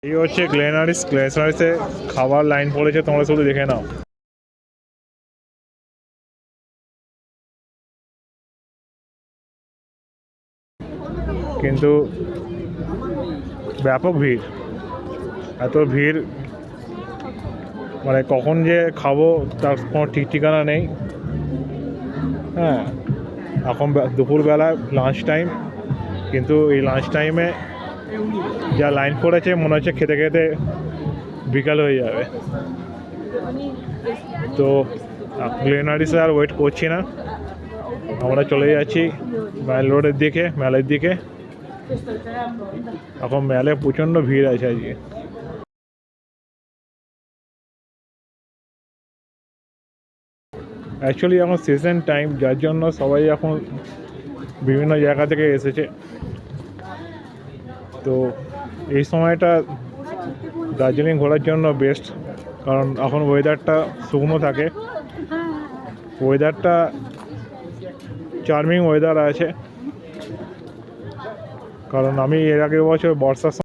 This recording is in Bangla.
এই হচ্ছে গ্লেনারিস। গ্লেনারিসে খাবার লাইন পড়েছে, তোমরা শুধু দেখে নাও। কিন্তু ব্যাপক ভিড়, এত ভিড়, মানে কখন যে খাবো তার কোনো ঠিক ঠিকানা নেই। হ্যাঁ, এখন দুপুরবেলা লাঞ্চ টাইম, কিন্তু এই লাঞ্চ টাইমে যা লাইন পড়েছে মনে হচ্ছে খেতে খেতে বিকাল হয়ে যাবে। তো গ্লেনারিসে আর ওয়েট করছি না, আমরা চলে যাচ্ছি ম্যাল রোডের দিকে, ম্যালের দিকে। এখন ম্যালে প্রচণ্ড ভিড় আছে আজকে। অ্যাকচুয়ালি এখন সিজন টাইম, যার জন্য সবাই এখন বিভিন্ন জায়গা থেকে এসেছে। তো এই সময়টা দার্জিলিং ঘোরার জন্য বেস্ট, কারণ এখন ওয়েদারটা শুকনো থাকে, ওয়েদারটা চার্মিং ওয়েদার আছে। কারণ আমি এর আগের বছর বর্ষার